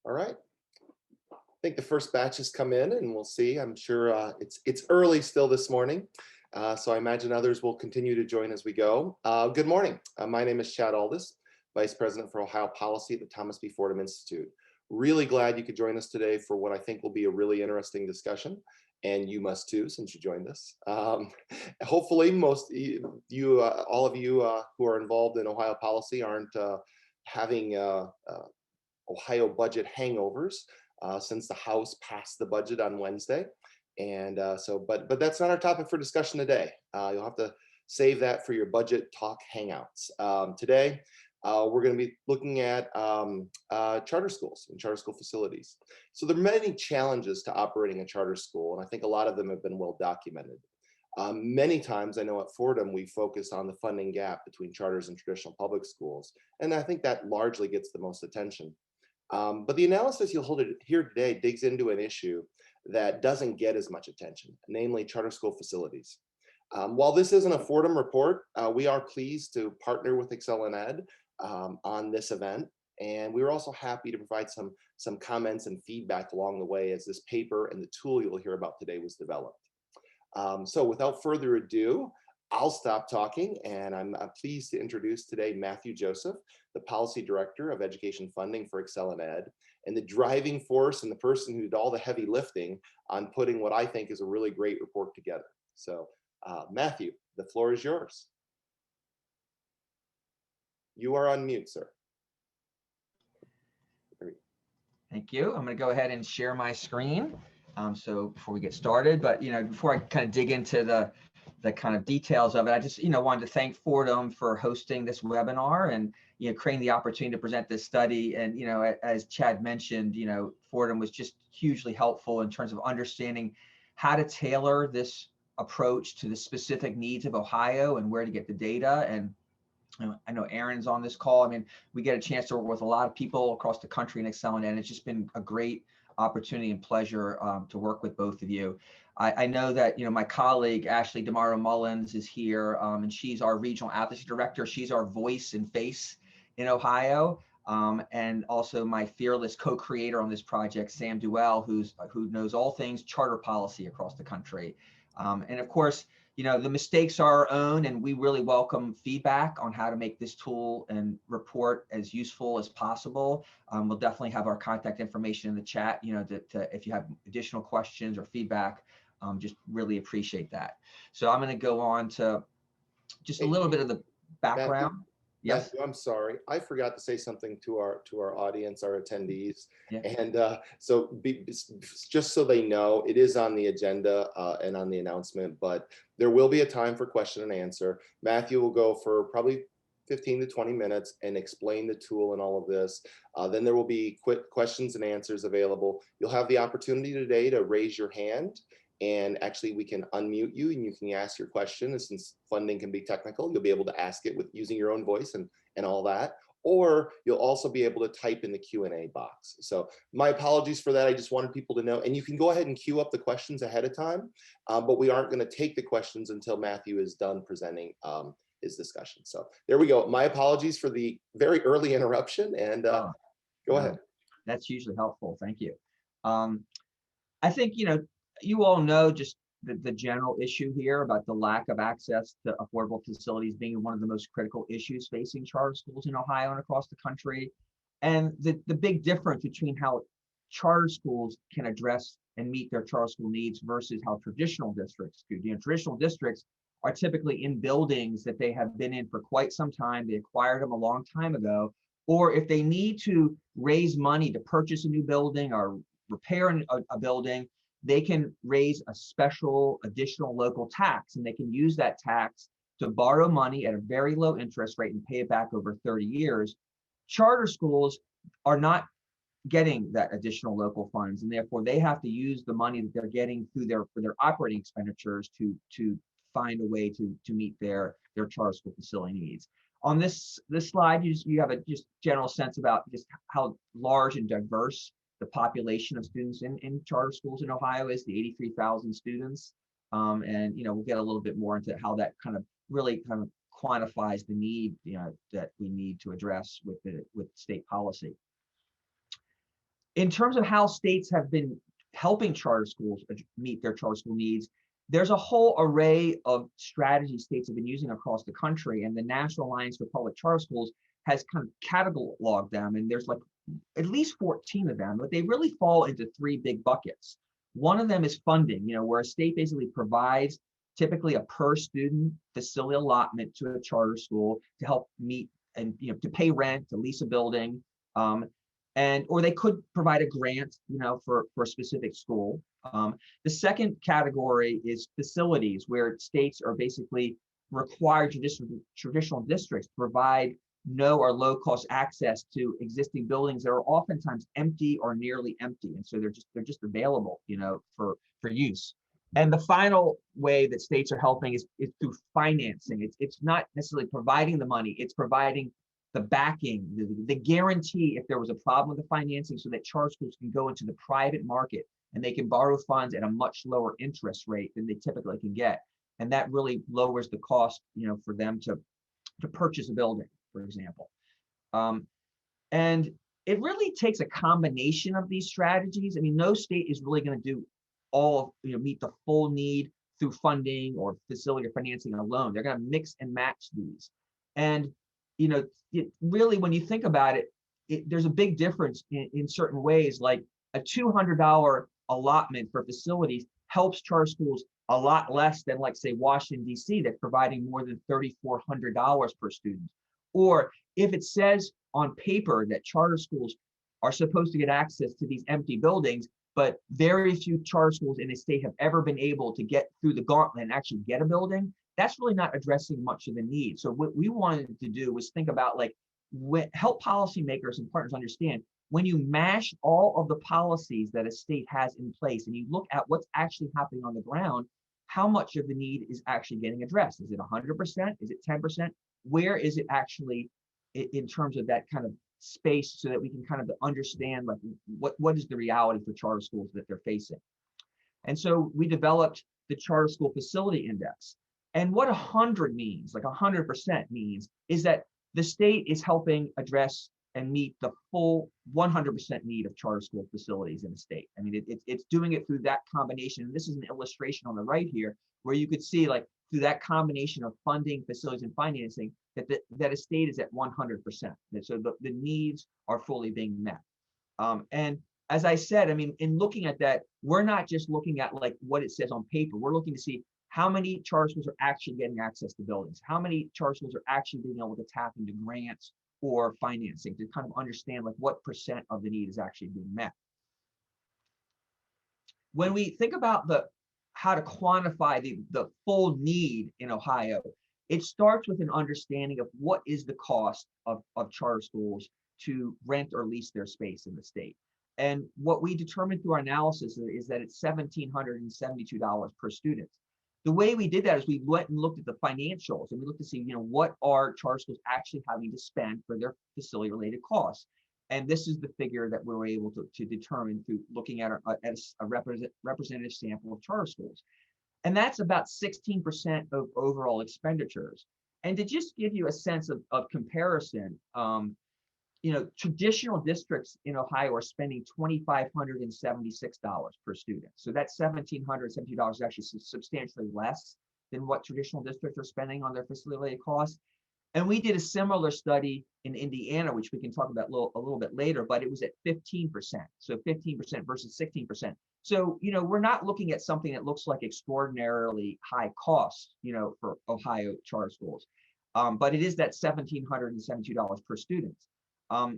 All right. I think the first batch has come in, and we'll see. I'm sure it's early still this morning, so I imagine others will continue to join as we go. Good morning. My name is Chad Aldis, Vice President for Ohio Policy at the Thomas B. Fordham Institute. Really glad you could join us today for what I think will be a really interesting discussion, and you must too, since you joined us. Hopefully, most you, all of you who are involved in Ohio policy, aren't having Ohio budget hangovers since the House passed the budget on Wednesday. And but that's not our topic for discussion today. You'll have to save that for your budget talk hangouts. Today, we're going to be looking at charter schools and charter school facilities. So there are many challenges to operating a charter school, and I think a lot of them have been well documented. Many times, I know at Fordham, we focus on the funding gap between charters and traditional public schools, and I think that largely gets the most attention. But the analysis you'll hear today digs into an issue that doesn't get as much attention, namely charter school facilities. While this isn't a Fordham report, we are pleased to partner with ExcelinEd on this event, and we were also happy to provide some comments and feedback along the way as this paper and the tool you'll hear about today was developed. So without further ado, I'll stop talking, and I'm pleased to introduce today Matthew Joseph, the Policy Director of Education Funding for ExcelinEd, and the driving force and the person who did all the heavy lifting on putting what I think is a really great report together. So Matthew, the floor is yours. You are on mute, sir. Thank you. I'm going to go ahead and share my screen. So before we get started, but before I kind of dig into the kind of details of it, I just wanted to thank Fordham for hosting this webinar and creating the opportunity to present this study. And as Chad mentioned, Fordham was just hugely helpful in terms of understanding how to tailor this approach to the specific needs of Ohio and where to get the data. And I know Aaron's on this call. I mean, we get a chance to work with a lot of people across the country in ExcelinEd, and it's just been a great opportunity and pleasure to work with both of you. I know that my colleague Ashley DeMauro Mullins is here, and she's our regional advocacy director. She's our voice and face in Ohio, and also my fearless co-creator on this project, Sam Duell, who knows all things charter policy across the country. And of course, the mistakes are our own, and we really welcome feedback on how to make this tool and report as useful as possible. We'll definitely have our contact information in the chat, if you have additional questions or feedback, just really appreciate that. So I'm going to go on to just a little bit of the background. Yes. Matthew, I'm sorry. I forgot to say something to our audience, our attendees. Yeah. And just so they know, it is on the agenda and on the announcement, but there will be a time for question and answer. Matthew will go for probably 15 to 20 minutes and explain the tool and all of this. Then there will be quick questions and answers available. You'll have the opportunity today to raise your hand, and actually we can unmute you and you can ask your question. And since funding can be technical, you'll be able to ask it with using your own voice and all that. Or you'll also be able to type in the Q&A box. So my apologies for that. I just wanted people to know, and you can go ahead and queue up the questions ahead of time, but we aren't going to take the questions until Matthew is done presenting his discussion. So there we go. My apologies for the very early interruption, and go ahead. That's usually helpful. Thank you. I think, you all know just the general issue here about the lack of access to affordable facilities being one of the most critical issues facing charter schools in Ohio and across the country. And the big difference between how charter schools can address and meet their charter school needs versus how traditional districts do. Traditional districts are typically in buildings that they have been in for quite some time. They acquired them a long time ago. Or if they need to raise money to purchase a new building or repair a building, they can raise a special additional local tax, and they can use that tax to borrow money at a very low interest rate and pay it back over 30 years. Charter schools are not getting that additional local funds, and therefore they have to use the money that they're getting through for their operating expenditures to find a way to meet their charter school facility needs. On this slide, you have a just general sense about just how large and diverse the population of students in charter schools in Ohio is, the 83,000 students. And we'll get a little bit more into how that really quantifies the need that we need to address with state policy. In terms of how states have been helping charter schools meet their charter school needs, there's a whole array of strategies states have been using across the country, and the National Alliance for Public Charter Schools has kind of cataloged them, and there's like at least 14 of them, but they really fall into three big buckets. One of them is funding, where a state basically provides typically a per student facility allotment to a charter school to help meet and to pay rent, to lease a building, or they could provide a grant, for a specific school. The second category is facilities, where states are basically required traditional districts to provide no or low cost access to existing buildings that are oftentimes empty or nearly empty, and so they're just available, for use. And the final way that states are helping is through financing. It's not necessarily providing the money; it's providing the backing, the guarantee if there was a problem with the financing, so that charter schools can go into the private market and they can borrow funds at a much lower interest rate than they typically can get, and that really lowers the cost, for them to purchase a building, for example. And it really takes a combination of these strategies. I mean, no state is really going to do meet the full need through funding or facility or financing alone. They're going to mix and match these. And, it really, when you think about it, there's a big difference in certain ways. Like a $200 allotment for facilities helps charter schools a lot less than, like, say, Washington, D.C., that's providing more than $3,400 per student. Or if it says on paper that charter schools are supposed to get access to these empty buildings, but very few charter schools in a state have ever been able to get through the gauntlet and actually get a building, that's really not addressing much of the need. So what we wanted to do was think about, like, help policymakers and partners understand, when you mash all of the policies that a state has in place and you look at what's actually happening on the ground, how much of the need is actually getting addressed? Is it 100%? Is it 10%? Where is it actually in terms of that kind of space, so that we can kind of understand, like, what is the reality for charter schools that they're facing? And so we developed the Charter School Facility Index. And what 100 means, like 100% means, is that the state is helping address and meet the full 100% need of charter school facilities in the state. I mean, it's doing it through that combination. And this is an illustration on the right here, where you could see, like, through that combination of funding, facilities, and financing, that a state is at 100%. So the needs are fully being met. And as I said, I mean, in looking at that, we're not just looking at, like, what it says on paper. We're looking to see how many charter schools are actually getting access to buildings, how many charter schools are actually being able to tap into grants or financing, to kind of understand, like, what percent of the need is actually being met. When we think about how to quantify the full need in Ohio, it starts with an understanding of what is the cost of charter schools to rent or lease their space in the state. And what we determined through our analysis is that it's $1,772 per student. The way we did that is we went and looked at the financials, and we looked to see, what are charter schools actually having to spend for their facility related costs. And this is the figure that we were able to determine through looking at a representative sample of charter schools. And that's about 16% of overall expenditures. And to just give you a sense of comparison, traditional districts in Ohio are spending $2,576 per student. So that's $1,772 is actually substantially less than what traditional districts are spending on their facility costs. And we did a similar study in Indiana, which we can talk about a little bit later, but it was at 15%. So 15% versus 16%. So, we're not looking at something that looks like extraordinarily high costs, for Ohio charter schools. But it is that $1,772 per student. I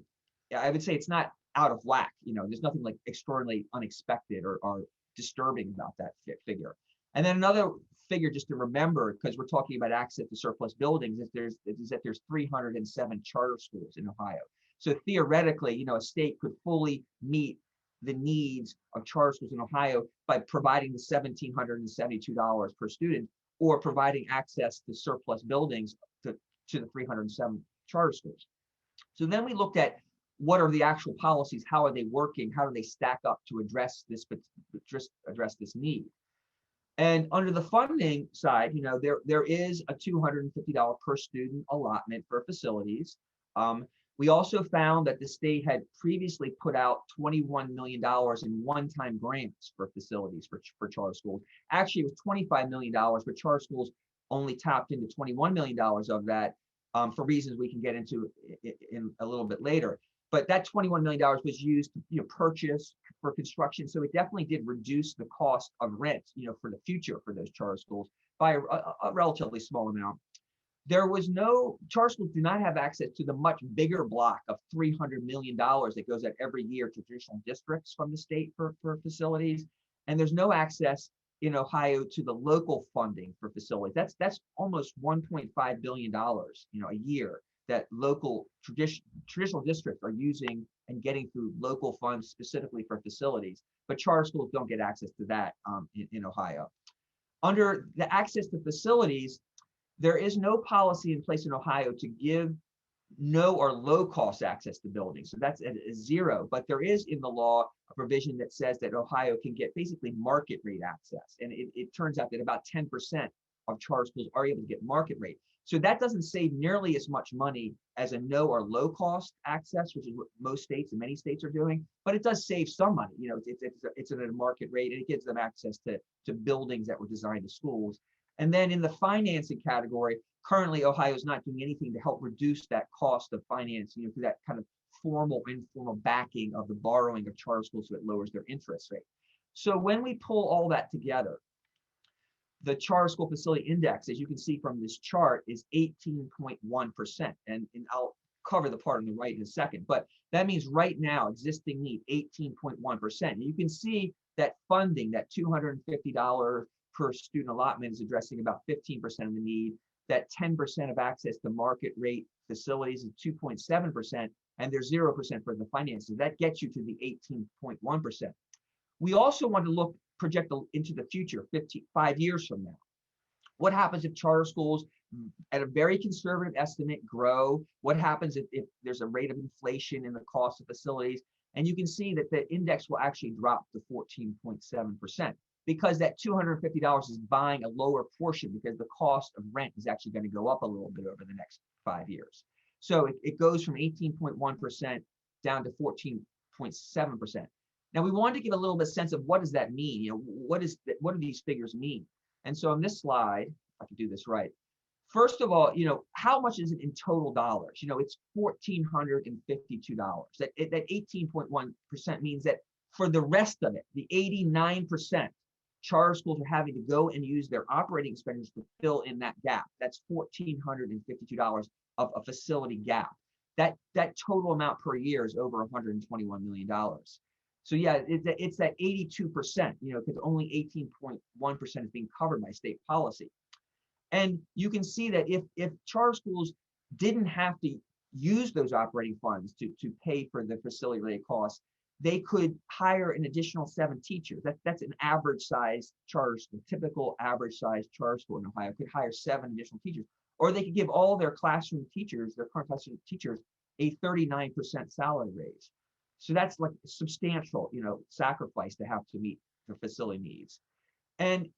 would say it's not out of whack. There's nothing like extraordinarily unexpected or disturbing about that figure. And then another figure just to remember, because we're talking about access to surplus buildings, is that there's 307 charter schools in Ohio. So theoretically, a state could fully meet the needs of charter schools in Ohio by providing the $1,772 per student, or providing access to surplus buildings to the 307 charter schools. So then we looked at what are the actual policies, how are they working, how do they stack up to address this need. And under the funding side, there is a $250 per student allotment for facilities. We also found that the state had previously put out $21 million in one-time grants for facilities for charter schools. Actually, it was $25 million, but charter schools only tapped into $21 million of that for reasons we can get into in a little bit later. But that $21 million was used to purchase for construction. So it definitely did reduce the cost of rent, for the future for those charter schools by a relatively small amount. There was no, charter schools do not have access to the much bigger block of $300 million that goes out every year to traditional districts from the state for facilities. And there's no access in Ohio to the local funding for facilities. That's almost $1.5 billion, a year that local traditional districts are using and getting through local funds specifically for facilities. But charter schools don't get access to that in Ohio. Under the access to facilities, there is no policy in place in Ohio to give no or low cost access to buildings. So that's at zero, but there is in the law a provision that says that Ohio can get basically market rate access. And it turns out that about 10% of charter schools are able to get market rate. So that doesn't save nearly as much money as a no or low cost access, which is what most states and many states are doing, but it does save some money. It's at a market rate, and it gives them access to buildings that were designed as schools. And then in the financing category, currently Ohio is not doing anything to help reduce that cost of financing, through that kind of formal, informal backing of the borrowing of charter schools, so it lowers their interest rate. So when we pull all that together, the charter school facility index, as you can see from this chart, is 18.1%. And I'll cover the part on the right in a second, but that means right now existing need 18.1%. And you can see that funding, that $250 per student allotment, is addressing about 15% of the need. That 10% of access to market rate facilities is 2.7%, and there's 0% for the finances. That gets you to the 18.1%. We also want to project into the future, 5 years from now. What happens if charter schools, at a very conservative estimate, grow? What happens if there's a rate of inflation in the cost of facilities? And you can see that the index will actually drop to 14.7%. because that $250 is buying a lower portion, because the cost of rent is actually going to go up a little bit over the next 5 years. So it goes from 18.1% down to 14.7%. Now we wanted to give a little bit sense of what does that mean? What do these figures mean? And so on this slide, if I can do this right. First of all, how much is it in total dollars? It's $1,452. That 18.1% means that for the rest of it, the 89%, charter schools are having to go and use their operating expenditures to fill in that gap. That's $1,452 of a facility gap. That total amount per year is over $121 million. So yeah, it's that 82%, because only 18.1% is being covered by state policy. And you can see that if charter schools didn't have to use those operating funds to pay for the facility related costs, they could hire an additional 7 teachers. That's an average size charter school, typical average size charter school in Ohio could hire 7 additional teachers. Or they could give all their classroom teachers, their current classroom teachers, a 39% salary raise. So that's like a substantial, sacrifice to have to meet the facility needs. And,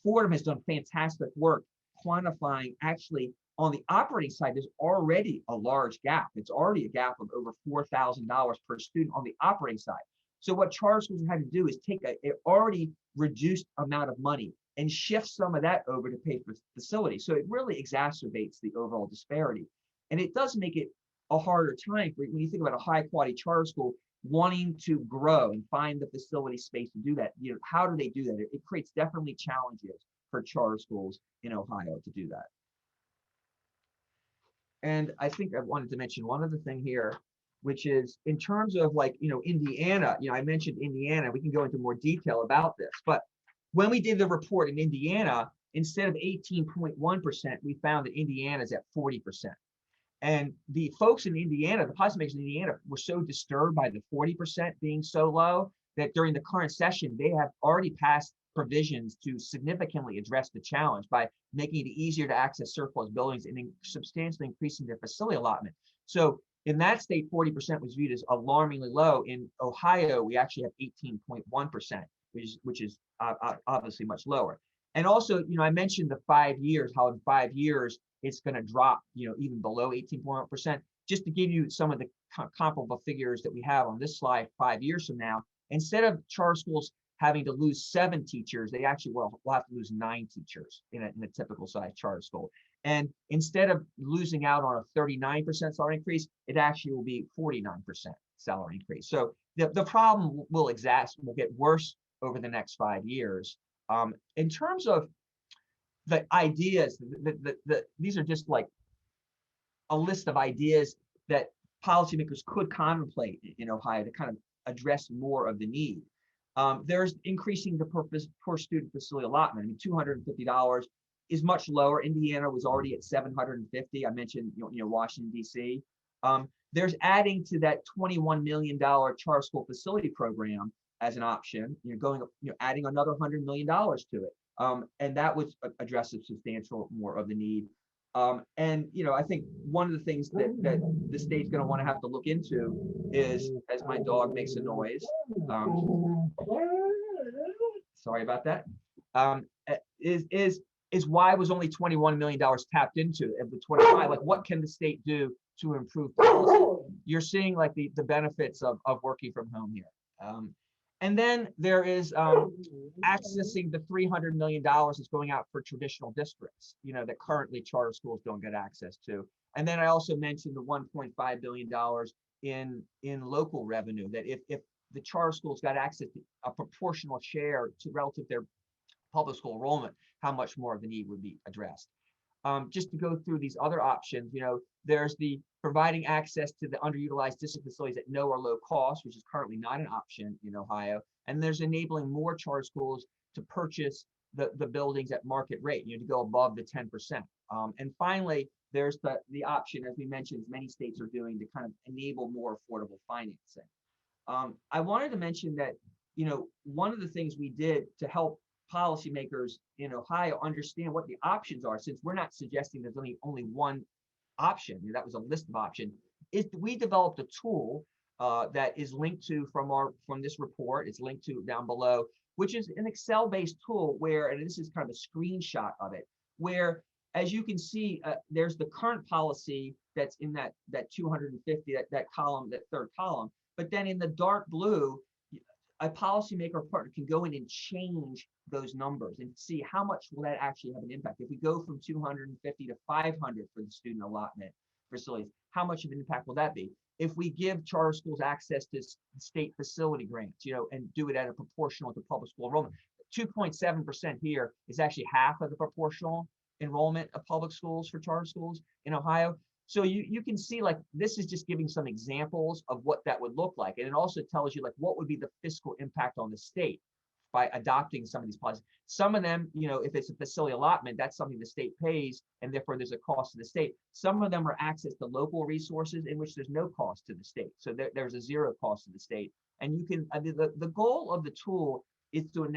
Fordham has done fantastic work quantifying, actually on the operating side, there's already a large gap. It's already a gap of over $4,000 per student on the operating side. So what charter schools have had to do is take an already reduced amount of money and shift some of that over to pay for facilities. So it really exacerbates the overall disparity. And it does make it a harder time for, when you think about a high quality charter school wanting to grow and find the facility space to do that. How do they do that? It creates definitely challenges for charter schools in Ohio to do that. And I think I wanted to mention one other thing here, which is in terms of Indiana, I mentioned Indiana, we can go into more detail about this, but when we did the report in Indiana, instead of 18.1%, we found that Indiana's at 40%. And the folks in Indiana, the policymakers in Indiana, were so disturbed by the 40% being so low that during the current session, they have already passed provisions to significantly address the challenge by making it easier to access surplus buildings and substantially increasing their facility allotment. So in that state, 40% was viewed as alarmingly low. In Ohio, we actually have 18.1%, which is obviously much lower. And also, I mentioned the 5 years, how in 5 years, it's going to drop, even below 18.1%. Just to give you some of the comparable figures that we have on this slide 5 years from now, instead of charter schools having to lose 7 teachers, they actually will have to lose 9 teachers in a typical size charter school. And instead of losing out on a 39% salary increase, it actually will be 49% salary increase. So the problem will get worse over the next 5 years. In terms of the ideas, these are just like a list of ideas that policymakers could contemplate in Ohio to kind of address more of the need. There's increasing the per student facility allotment. I mean, $250 is much lower. Indiana was already at $750. I mentioned, Washington, D.C. There's adding to that $21 million charter school facility program as an option, adding another $100 million to it. And that would address a substantial more of the need. And I think one of the things that the state's going to want to have to look into is, as my dog makes a noise, sorry about that, is why was only $21 million tapped into of the 25? Like, what can the state do to improve policy? You're seeing like the benefits of working from home here. And then there is accessing the $300 million that's going out for traditional districts, that currently charter schools don't get access to. And then I also mentioned the $1.5 billion in local revenue, that if the charter schools got access to a proportional share to relative to their public school enrollment, how much more of the need would be addressed. Just to go through these other options, there's the providing access to the underutilized district facilities at no or low cost, which is currently not an option in Ohio. And there's enabling more charter schools to purchase the buildings at market rate, to go above the 10%. And finally, there's the option, as we mentioned, many states are doing, to kind of enable more affordable financing. I wanted to mention that, one of the things we did to help policymakers in Ohio understand what the options are, since we're not suggesting there's only one option, that was a list of options, is we developed a tool that is linked to from this report. It's linked to down below, which is an Excel-based tool where, and this is kind of a screenshot of it, where, as you can see, there's the current policy that's in that 250, that column, that third column. But then in the dark blue, a policymaker partner can go in and change those numbers and see how much will that actually have an impact. If we go from 250 to 500 for the student allotment facilities, how much of an impact will that be? If we give charter schools access to state facility grants, and do it at a proportional to public school enrollment, 2.7% here is actually half of the proportional enrollment of public schools for charter schools in Ohio. So you can see, like, this is just giving some examples of what that would look like. And it also tells you, like, what would be the fiscal impact on the state by adopting some of these policies. Some of them, if it's a facility allotment, that's something the state pays, and therefore there's a cost to the state. Some of them are access to local resources in which there's no cost to the state. So there's a zero cost to the state. And you can, the goal of the tool is to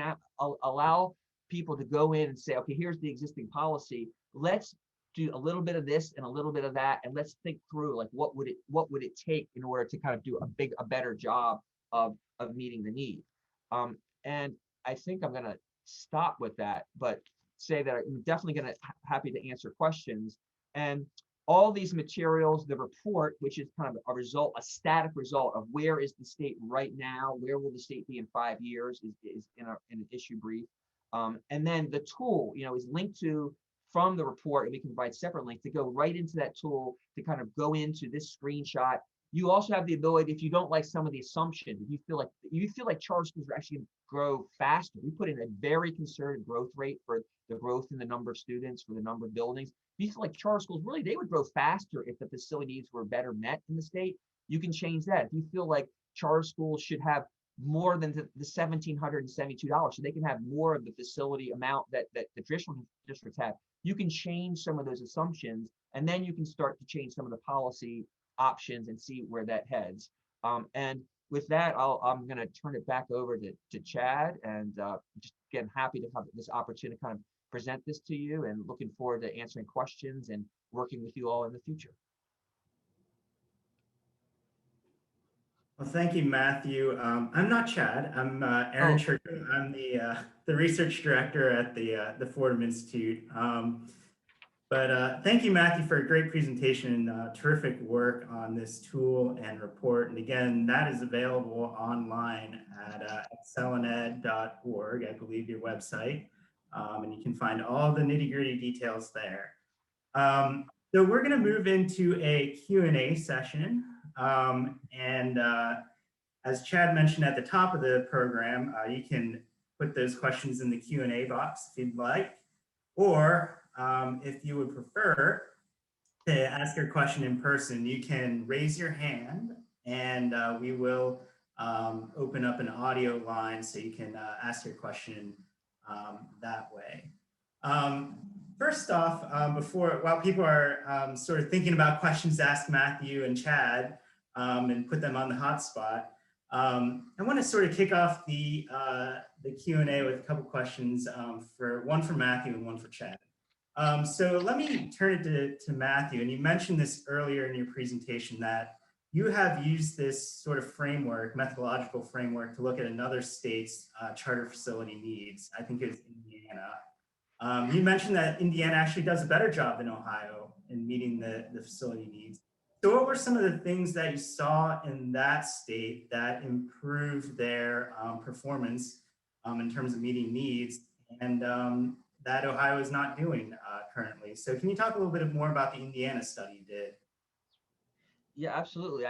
allow people to go in and say, okay, here's the existing policy. Let's do a little bit of this and a little bit of that, and let's think through, like, what would it take in order to kind of do a better job of meeting the need. And I think I'm going to stop with that, but say that I'm definitely going to happy to answer questions. And all these materials, the report, which is kind of a static result of where is the state right now, where will the state be in 5 years, is in an issue brief. And then the tool, is linked to from the report, and we can provide separate links to go right into that tool to kind of go into this screenshot. You also have the ability, if you don't like some of the assumptions, if you feel like charter schools are actually going to grow faster, we put in a very conservative growth rate for the growth in the number of students, for the number of buildings. If you feel like charter schools, really, they would grow faster if the facility needs were better met in the state, you can change that. If you feel like charter schools should have more than the $1,772, so they can have more of the facility amount that the traditional districts have, you can change some of those assumptions, and then you can start to change some of the policy options and see where that heads. And with that, I'm going to turn it back over to Chad, and just again, happy to have this opportunity to kind of present this to you, and looking forward to answering questions and working with you all in the future. Well, thank you, Matthew. I'm not Chad. I'm Aaron Churchill. I'm the research director at the Fordham Institute. But thank you, Matthew, for a great presentation. Terrific work on this tool and report. And again, that is available online at ExcelinEd.org, I believe your website. And you can find all the nitty-gritty details there. So we're going to move into a Q&A session. As Chad mentioned at the top of the program, you can put those questions in the Q&A box if you'd like, or if you would prefer to ask your question in person, you can raise your hand and we will open up an audio line so you can ask your question that way. First off, while people are sort of thinking about questions to ask Matthew and Chad and put them on the hot spot, I want to sort of kick off the Q&A with a couple questions, one for Matthew and one for Chad. So let me turn it to Matthew, and you mentioned this earlier in your presentation that you have used this sort of framework, methodological framework, to look at another state's charter facility needs. I think it's Indiana. You mentioned that Indiana actually does a better job than Ohio in meeting the facility needs. So what were some of the things that you saw in that state that improved their performance in terms of meeting needs, and that Ohio is not doing currently? So can you talk a little bit more about the Indiana study you did? Yeah, absolutely.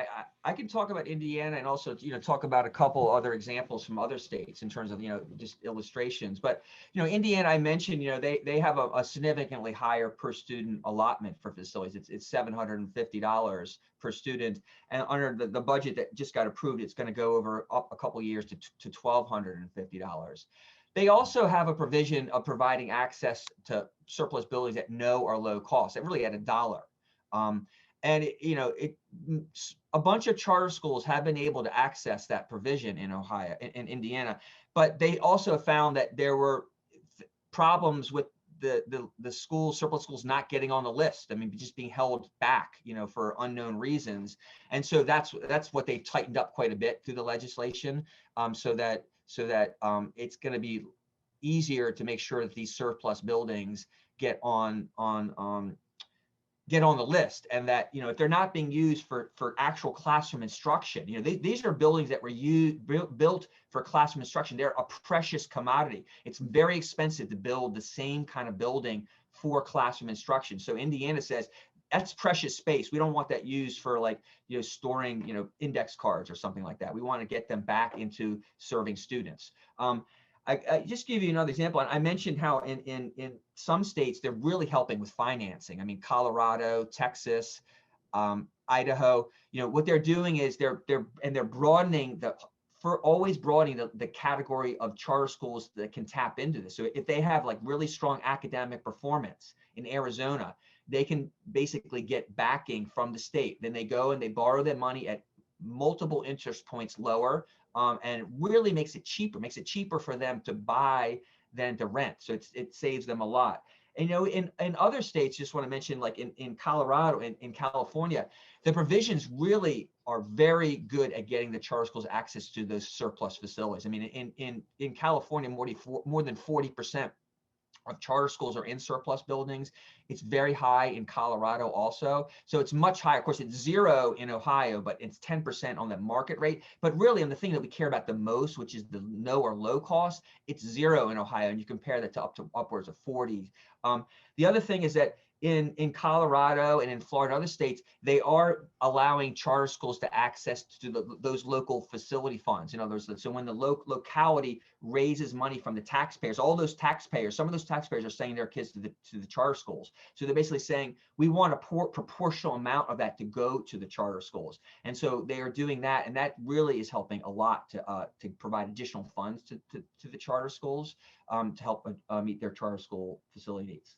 I can talk about Indiana and also, talk about a couple other examples from other states in terms of, just illustrations. But, Indiana, I mentioned, they have a significantly higher per student allotment for facilities. It's $750 per student. And under the budget that just got approved, it's going to go over up a couple of years to $1,250. They also have a provision of providing access to surplus buildings at no or low cost, really at $1. And a bunch of charter schools have been able to access that provision in Ohio, in Indiana, but they also found that there were problems with the surplus schools not getting on the list. I mean, just being held back, for unknown reasons. And so that's what they tightened up quite a bit through the legislation, so that it's going to be easier to make sure that these surplus buildings get on the list, and that if they're not being used for actual classroom instruction, these are buildings that were built for classroom instruction. They're a precious commodity. It's very expensive to build the same kind of building for classroom instruction. So Indiana says that's precious space. We don't want that used for storing index cards or something like that. We want to get them back into serving students. I just give you another example. I mentioned how in some states they're really helping with financing. I mean, Colorado, Texas, Idaho. What they're doing is they're broadening always broadening the category of charter schools that can tap into this. So if they have really strong academic performance in Arizona, they can basically get backing from the state. Then they go and they borrow their money at multiple interest points lower. And it really makes it cheaper for them to buy than to rent. So it saves them a lot. And, in other states, just want to mention, like in Colorado and in California, the provisions really are very good at getting the charter schools access to those surplus facilities. I mean, in California, more than 40% of charter schools are in surplus buildings. It's very high in Colorado also. So it's much higher. Of course, it's 0 in Ohio, but it's 10% on the market rate. But really, on the thing that we care about the most, which is the no or low cost, it's 0 in Ohio. And you compare that to upwards of 40. The other thing is that in Colorado and in Florida and other states, they are allowing charter schools to access to those local facility funds. So when the locality raises money from the taxpayers, some of those taxpayers are sending their kids to the charter schools. So they're basically saying, we want a proportional amount of that to go to the charter schools. And so they are doing that, and that really is helping a lot to provide additional funds to the charter schools to help meet their charter school facility needs.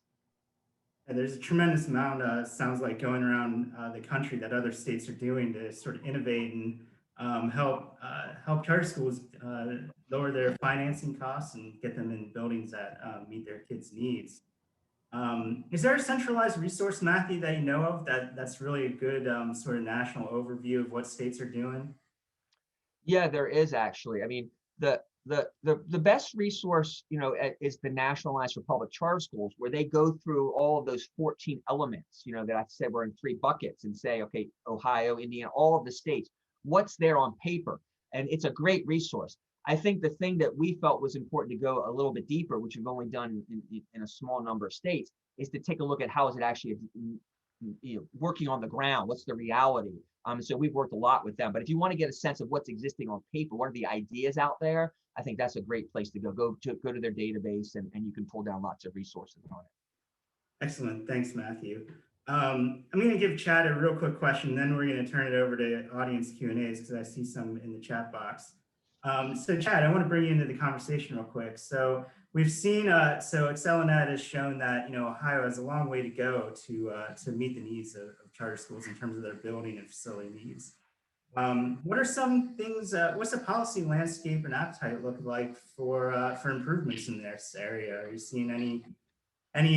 And there's a tremendous amount, sounds like, going around the country that other states are doing to sort of innovate and help charter schools lower their financing costs and get them in buildings that meet their kids' needs. Is there a centralized resource, Matthew, that you know of that's really a good sort of national overview of what states are doing? Yeah, there is actually. I mean, the best resource, is the National Alliance for Public Charter Schools, where they go through all of those 14 elements, that I said were in 3 buckets, and say, okay, Ohio, Indiana, all of the states, what's there on paper? And it's a great resource. I think the thing that we felt was important to go a little bit deeper, which we've only done in a small number of states, is to take a look at how is it actually working on the ground. What's the reality? So we've worked a lot with them. But if you want to get a sense of what's existing on paper, what are the ideas out there, I think that's a great place to go. Go to their database, and you can pull down lots of resources on it. Excellent. Thanks, Matthew. I'm going to give Chad a real quick question, then we're going to turn it over to audience Q&As because I see some in the chat box. So Chad, I want to bring you into the conversation real quick. So we've seen, so ExcelinEd has shown that, Ohio has a long way to go to meet the needs of charter schools in terms of their building and facility needs. What are some things, what's the policy landscape and appetite look like for improvements in this area? Are you seeing any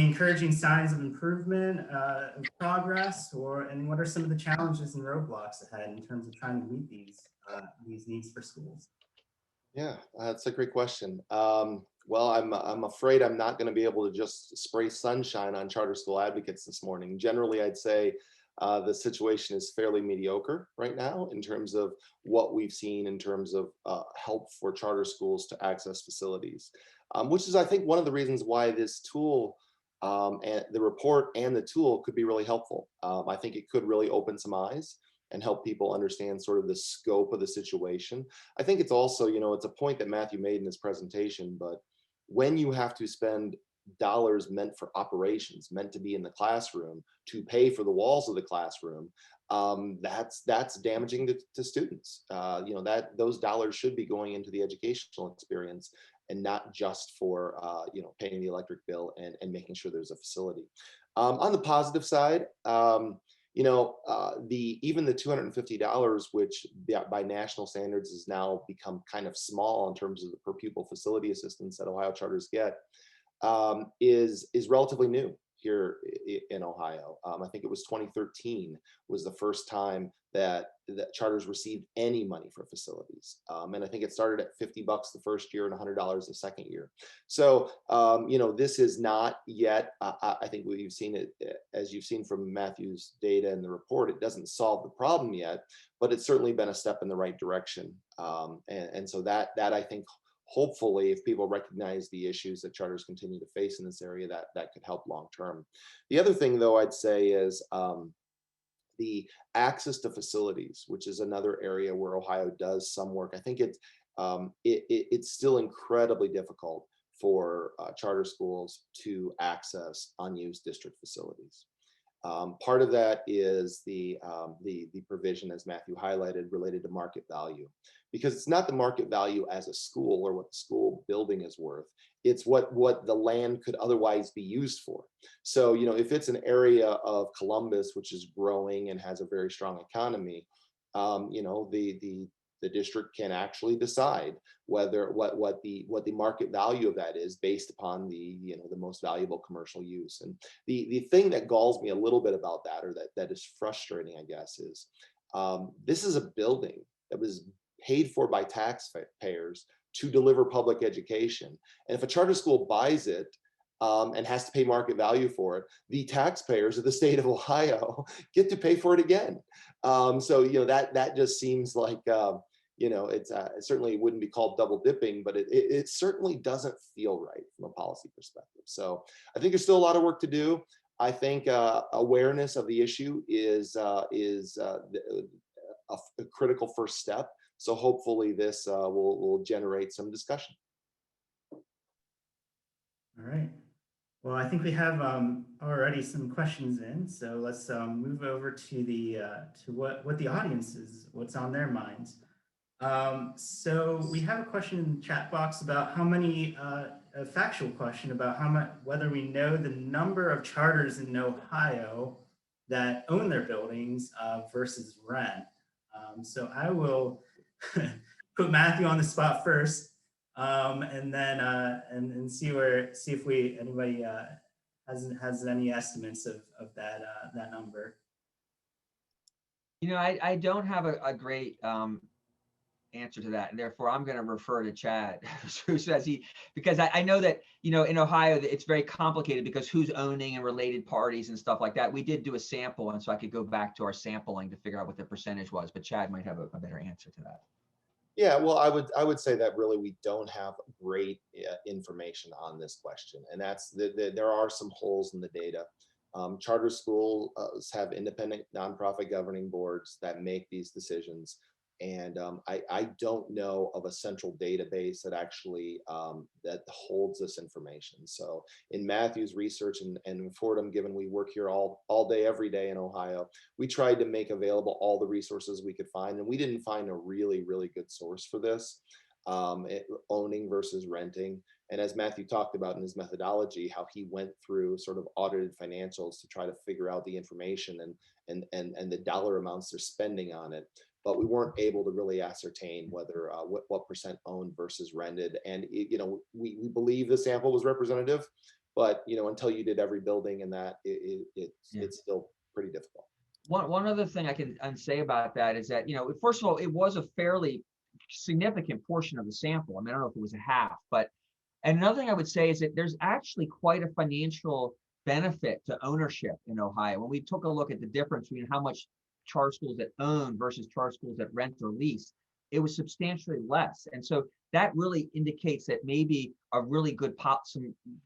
encouraging signs of improvement, of progress, and what are some of the challenges and roadblocks ahead in terms of trying to meet these needs for schools? Yeah, that's a great question. Well, I'm afraid I'm not going to be able to just spray sunshine on charter school advocates this morning. Generally, I'd say the situation is fairly mediocre right now in terms of what we've seen in terms of help for charter schools to access facilities, which is, I think, one of the reasons why this tool and the report and the tool could be really helpful. I think it could really open some eyes and help people understand sort of the scope of the situation. I think it's also, it's a point that Matthew made in his presentation, but when you have to spend dollars meant for operations, meant to be in the classroom, to pay for the walls of the classroom, that's damaging to students. Those dollars should be going into the educational experience and not just for paying the electric bill and making sure there's a facility. On the positive side, even the $250, which by national standards has now become kind of small in terms of the per pupil facility assistance that Ohio charters get, is relatively new here in Ohio. I think it was 2013 was the first time that charters received any money for facilities. And I think it started at $50 the first year and $100 the second year. So, this is not yet, I think what you've seen it, as you've seen from Matthew's data in the report, it doesn't solve the problem yet, but it's certainly been a step in the right direction. And so that I think, hopefully, if people recognize the issues that charters continue to face in this area, that could help long term. The other thing, though, I'd say is the access to facilities, which is another area where Ohio does some work. I think it's still incredibly difficult for charter schools to access unused district facilities. Part of that is the provision, as Matthew highlighted, related to market value, because it's not the market value as a school or what the school building is worth. It's what the land could otherwise be used for. So, if it's an area of Columbus, which is growing and has a very strong economy, the district can actually decide whether what the market value of that is based upon the most valuable commercial use. And the thing that galls me a little bit about that, or that is frustrating, I guess, is this is a building that was paid for by taxpayers to deliver public education. And if a charter school buys it and has to pay market value for it, the taxpayers of the state of Ohio get to pay for it again. So that just seems like it certainly wouldn't be called double dipping, but it certainly doesn't feel right from a policy perspective. So I think there's still a lot of work to do. I think awareness of the issue is a critical first step. So hopefully this will generate some discussion. All right. Well, I think we have already some questions in, so let's move over to what the audience is, what's on their minds. So we have a question in the chat box about a factual question about whether we know the number of charters in Ohio that own their buildings versus rent. So I will put Matthew on the spot first, and then and see if anybody has any estimates of that number. I don't have a great answer to that, and therefore I'm going to refer to Chad, who says because I know that, you know, in Ohio it's very complicated because who's owning and related parties and stuff like that. We did do a sample, and so I could go back to our sampling to figure out what the percentage was, but Chad might have a better answer to that. Yeah, well, I would say that really we don't have great information on this question, and that's there are some holes in the data. Charter schools have independent nonprofit governing boards that make these decisions, and I don't know of a central database that actually that holds this information. So in Matthew's research and in Fordham, given we work here all day, every day in Ohio, we tried to make available all the resources we could find, and we didn't find a really good source for this, owning versus renting. And as Matthew talked about in his methodology, how he went through sort of audited financials to try to figure out the information and the dollar amounts they're spending on it. But we weren't able to really ascertain whether what percent owned versus rented. And you know, we believe the sample was representative, but you know, until you did every building and that, it's still pretty difficult. One other thing I can say about that is that, you know, first of all, it was a fairly significant portion of the sample. I mean, I don't know if it was a half, but and another thing I would say is that there's actually quite a financial benefit to ownership in Ohio. When we took a look at the difference between how much charter schools that own versus charter schools that rent or lease, it was substantially less. And so that really indicates that maybe a really good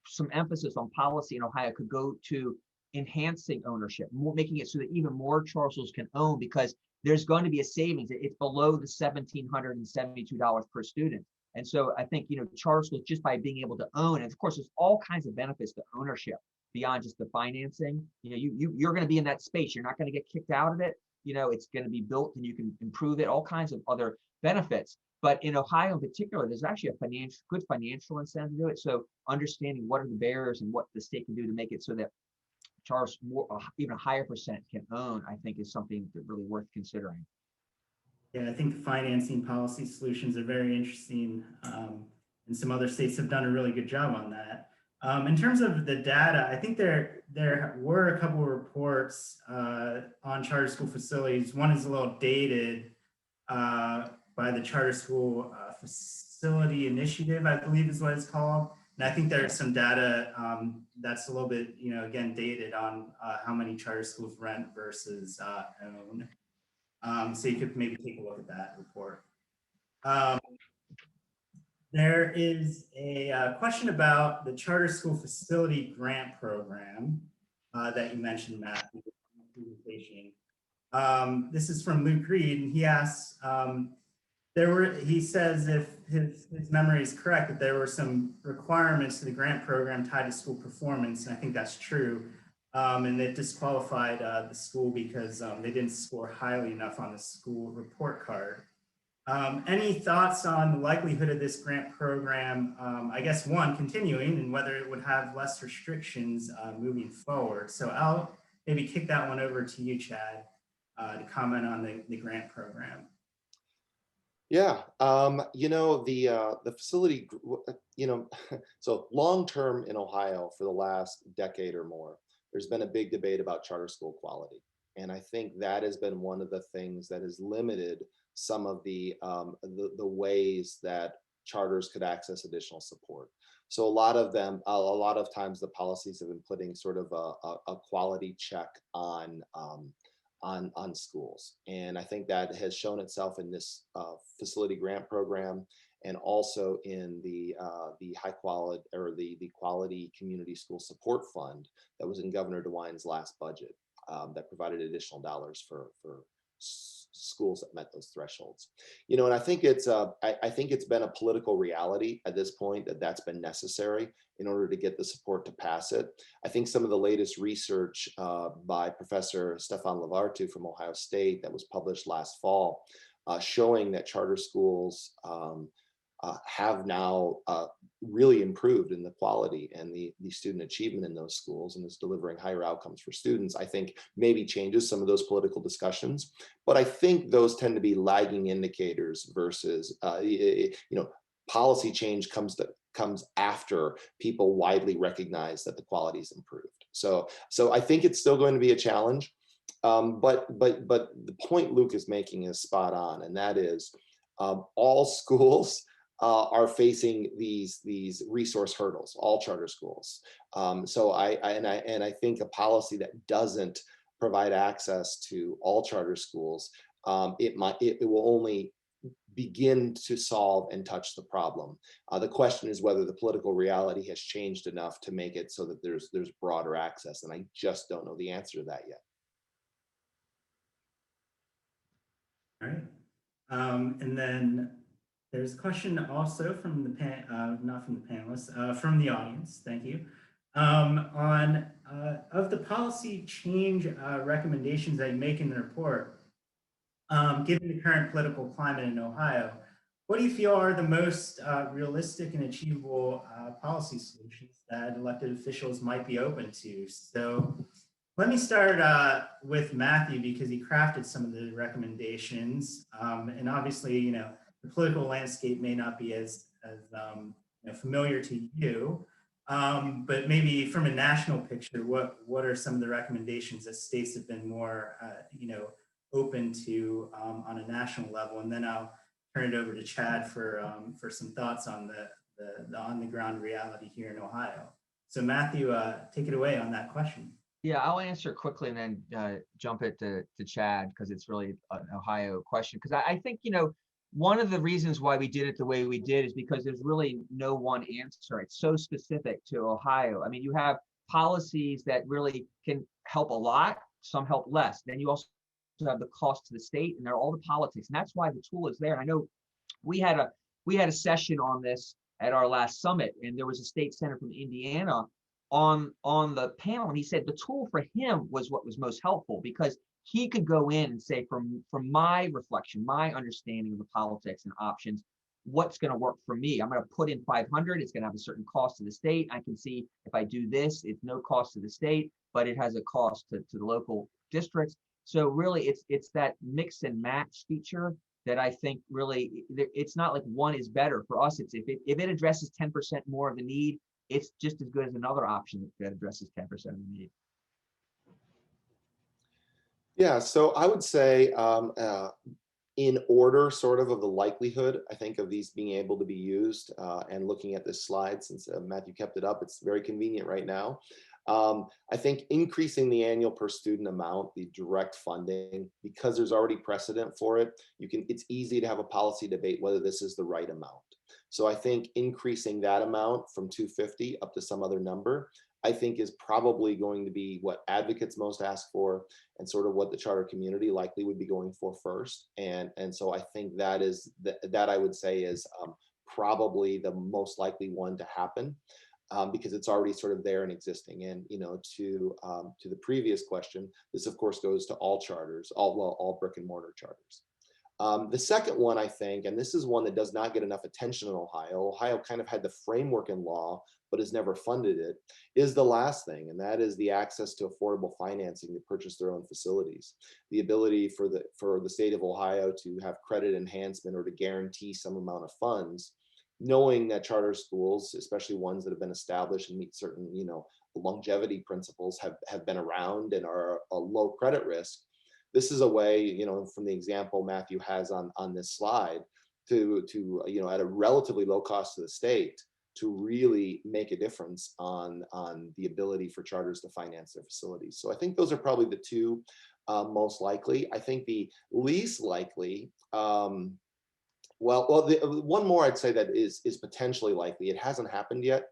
some emphasis on policy in Ohio could go to enhancing ownership, making it so that even more charter schools can own, because there's going to be a savings. It's below the $1,772 per student. And so I think, you know, charter schools, just by being able to own, and of course, there's all kinds of benefits to ownership beyond just the financing. You know, you're going to be in that space. You're not going to get kicked out of it. You know, it's going to be built and you can improve it, all kinds of other benefits. But in Ohio in particular, there's actually a good financial incentive to do it. So understanding what are the barriers and what the state can do to make it so that charter even a higher percent can own, I think is something that really worth considering. Yeah, I think the financing policy solutions are very interesting, and some other states have done a really good job on that. In terms of the data, I think there were a couple of reports on charter school facilities. One is a little dated by the Charter School Facility Initiative, I believe is what it's called. And I think there's some data that's a little bit, you know, again, dated on how many charter schools rent versus own. So you could maybe take a look at that report. There is a question about the Charter School Facility Grant Program that you mentioned, Matt, in the presentation. This is from Luke Reed, and he asks, he says if his memory is correct, that there were some requirements to the grant program tied to school performance, and I think that's true. And they disqualified the school because they didn't score highly enough on the school report card. Any thoughts on the likelihood of this grant program, I guess, one, continuing, and whether it would have less restrictions moving forward? So I'll maybe kick that one over to you, Chad, to comment on the grant program. Yeah, you know, the facility, you know, so long-term in Ohio for the last decade or more, there's been a big debate about charter school quality. And I think that has been one of the things that has limited some of the ways that charters could access additional support. So a lot of times the policies have been putting sort of a quality check on schools. And I think that has shown itself in this facility grant program, and also in the high quality or the quality community school support fund that was in Governor DeWine's last budget, that provided additional dollars for schools that met those thresholds. You know, and I think it's been a political reality at this point that that's been necessary in order to get the support to pass it. I think some of the latest research by Professor Stefan Lavartu from Ohio State that was published last fall, showing that charter schools have now really improved in the quality and the student achievement in those schools, and is delivering higher outcomes for students, I think maybe changes some of those political discussions. But I think those tend to be lagging indicators versus, you know, policy change comes after people widely recognize that the quality is improved. So I think it's still going to be a challenge. But the point Luke is making is spot on, and that is, All schools are facing these resource hurdles, all charter schools. So I think a policy that doesn't provide access to all charter schools, it will only begin to solve and touch the problem. The question is whether the political reality has changed enough to make it so that there's broader access, and I just don't know the answer to that yet. All right. And then there's a question also from the not from the panelists, from the audience. Thank you. On of the policy change recommendations that you make in the report, given the current political climate in Ohio, what do you feel are the most realistic and achievable policy solutions that elected officials might be open to? So let me start with Matthew, because he crafted some of the recommendations. And obviously, the political landscape may not be as familiar to you, but maybe from a national picture, what are some of the recommendations that states have been more, open to on a national level? And then I'll turn it over to Chad for some thoughts on the on-the-ground reality here in Ohio. So Matthew, take it away on that question. Yeah, I'll answer quickly and then jump it to Chad, because it's really an Ohio question. Because I think, one of the reasons why we did it the way we did is because there's really no one answer. It's so specific to Ohio. I mean, you have policies that really can help a lot, some help less. Then you also have the cost to the state, and there are all the politics. And that's why the tool is there. And I know we had a session on this at our last summit, and there was a state senator from Indiana on the panel, and he said the tool for him was what was most helpful, because he could go in and say, from my reflection, my understanding of the politics and options, what's going to work for me. I'm going to put in 500. It's going to have a certain cost to the state. I can see if I do this, it's no cost to the state, but it has a cost to the local districts. So really, it's that mix and match feature that I think really, it's not like one is better. For us, it's if it addresses 10% more of the need, it's just as good as another option that addresses 10% of the need. Yeah, so I would say in order sort of the likelihood, I think, of these being able to be used, and looking at this slide, since Matthew kept it up, it's very convenient right now. I think increasing the annual per student amount, the direct funding, because there's already precedent for it, it's easy to have a policy debate whether this is the right amount. So I think increasing that amount from 250 up to some other number, I think, is probably going to be what advocates most ask for, and sort of what the charter community likely would be going for first. And so I think that is that I would say is probably the most likely one to happen, because it's already sort of there and existing. And to the previous question, this of course goes to all charters, all brick and mortar charters. The second one, I think, and this is one that does not get enough attention in Ohio. Ohio kind of had the framework in law, but has never funded it, is the last thing, and that is the access to affordable financing to purchase their own facilities. The ability for the state of Ohio to have credit enhancement or to guarantee some amount of funds, knowing that charter schools, especially ones that have been established and meet certain longevity principles, have been around and are a low credit risk. This is a way, from the example Matthew has on this slide, to at a relatively low cost to the state, to really make a difference on the ability for charters to finance their facilities. So I think those are probably the two most likely. I think the least likely, one more I'd say that is potentially likely. It hasn't happened yet,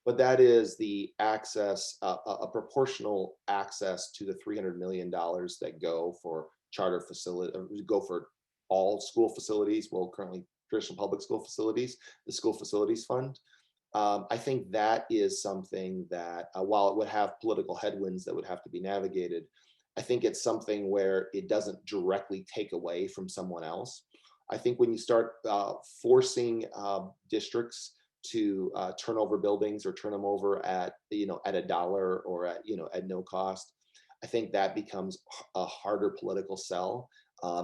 but that is the access, a proportional access to the $300 million that go for charter facility, go for all school facilities. Well, currently traditional public school facilities, the school facilities fund. I think that is something that, while it would have political headwinds that would have to be navigated, I think it's something where it doesn't directly take away from someone else. I think when you start forcing districts to turn over buildings or turn them over at $1 or at no cost, I think that becomes a harder political sell.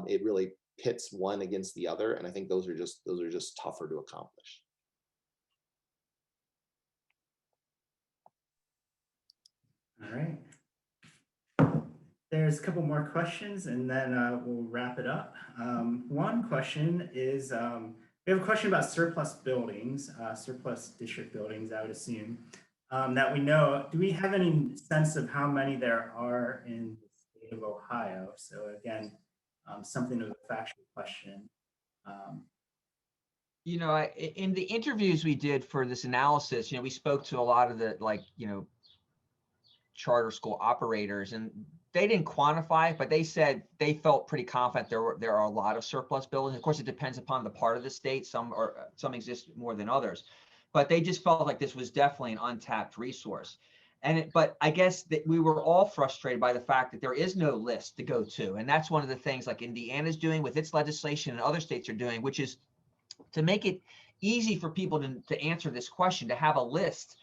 It really pits one against the other, and I think those are just tougher to accomplish. All right. there's a couple more questions and then we'll wrap it up. One question is, we have a question about surplus buildings, surplus district buildings, I would assume, that we know. Do we have any sense of how many there are in the state of Ohio? So again, something of a factual question. You know, in the interviews we did for this analysis, you know, we spoke to a lot of the, like, you know, charter school operators, and they didn't quantify, but they said they felt pretty confident there are a lot of surplus buildings. Of course, it depends upon the part of the state. Some exist more than others, but they just felt like this was definitely an untapped resource. But I guess that we were all frustrated by the fact that there is no list to go to, and that's one of the things like Indiana's doing with its legislation and other states are doing, which is to make it easy for people to answer this question, to have a list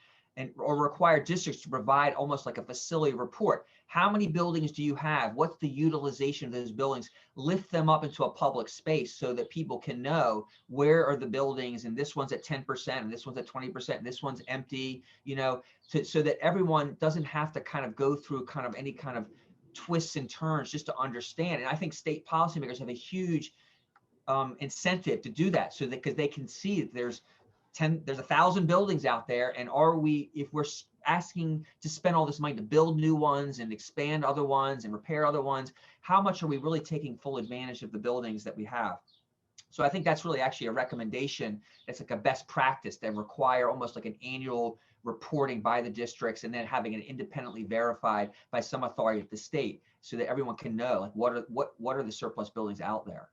or require districts to provide almost like a facility report. How many buildings do you have? What's the utilization of those buildings? Lift them up into a public space so that people can know where are the buildings, and this one's at 10%, and this one's at 20%, and this one's empty, you know, so that everyone doesn't have to kind of go through kind of any kind of twists and turns just to understand. And I think state policymakers have a huge incentive to do that, so that because they can see that there's 1,000 buildings out there, and if we're asking to spend all this money to build new ones and expand other ones and repair other ones, how much are we really taking full advantage of the buildings that we have? So I think that's really actually a recommendation. It's like a best practice that require almost like an annual reporting by the districts, and then having it independently verified by some authority at the state, so that everyone can know like what are the surplus buildings out there.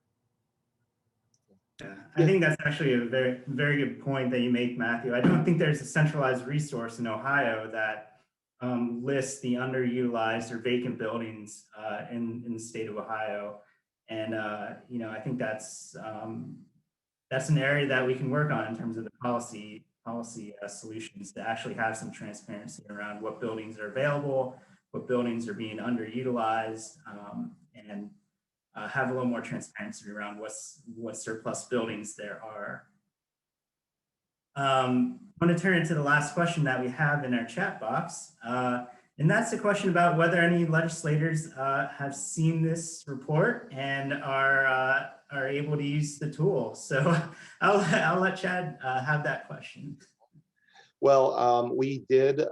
Yeah, I think that's actually a very, very good point that you make, Matthew. I don't think there's a centralized resource in Ohio that lists the underutilized or vacant buildings in the state of Ohio. And, you know, I think that's an area that we can work on in terms of the policy solutions, to actually have some transparency around what buildings are available, what buildings are being underutilized, and have a little more transparency around what surplus buildings there are. I'm going to turn into the last question that we have in our chat box. And that's the question about whether any legislators have seen this report and are able to use the tool. So I'll let Chad have that question. Well, we did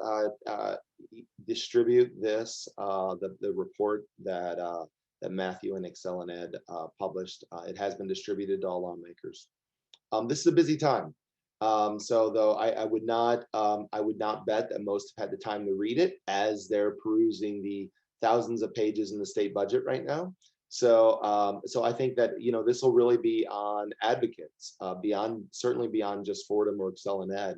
distribute this, the report that Matthew and ExcelinEd published. It has been distributed to all lawmakers. This is a busy time. So though I would not bet that most have had the time to read it, as they're perusing the thousands of pages in the state budget right now. So so I think that, you know, this will really be on advocates, certainly beyond just Fordham or ExcelinEd,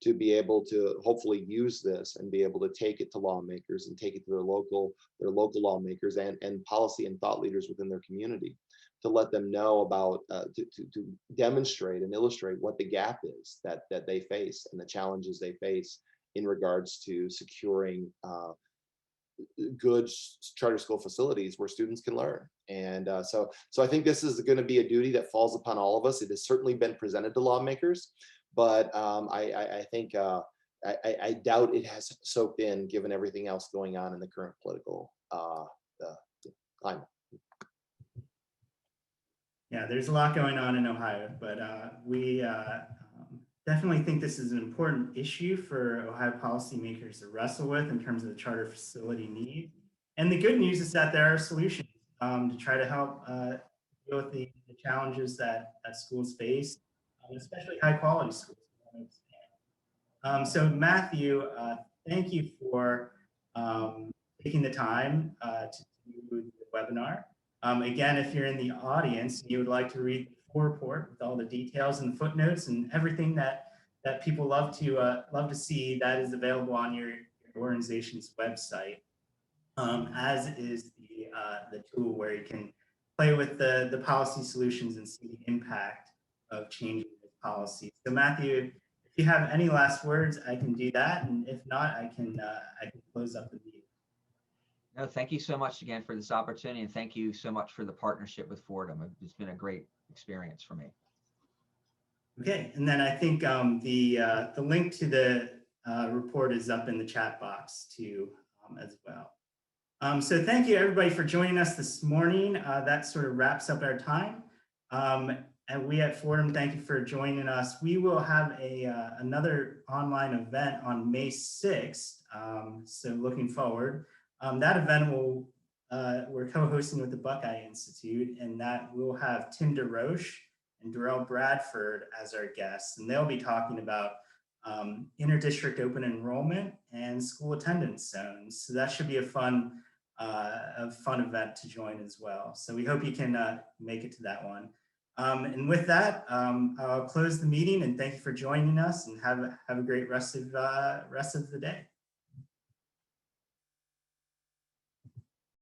to be able to hopefully use this and be able to take it to lawmakers and take it to their local lawmakers and policy and thought leaders within their community, to let them know about, to demonstrate and illustrate what the gap is that they face and the challenges they face in regards to securing good charter school facilities where students can learn. And so I think this is going to be a duty that falls upon all of us. It has certainly been presented to lawmakers, but I think I doubt it has soaked in, given everything else going on in the current political climate. Yeah, there's a lot going on in Ohio, but we definitely think this is an important issue for Ohio policymakers to wrestle with in terms of the charter facility need. And the good news is that there are solutions to try to help deal with the challenges that schools face, especially high quality schools. So Matthew, thank you for taking the time to do the webinar. Again, if you're in the audience and you would like to read the full report with all the details and footnotes and everything that people love to see, that is available on your organization's website, as is the tool where you can play with the policy solutions and see the impact of changing the policy. So Matthew, if you have any last words, I can do that, and if not, I can close up the meeting. No, thank you so much again for this opportunity, and thank you so much for the partnership with Fordham. It's been a great experience for me. Okay, and then I think the link to the report is up in the chat box too, as well. So thank you everybody for joining us this morning. That sort of wraps up our time. And we at Fordham, thank you for joining us. We will have another online event on May 6th. So looking forward. That event we're co-hosting with the Buckeye Institute, and that we'll have Tim DeRoche and Darrell Bradford as our guests. And they'll be talking about interdistrict open enrollment and school attendance zones. So that should be a fun event to join as well. So we hope you can make it to that one. And with that, I'll close the meeting and thank you for joining us, and have a great rest of the day.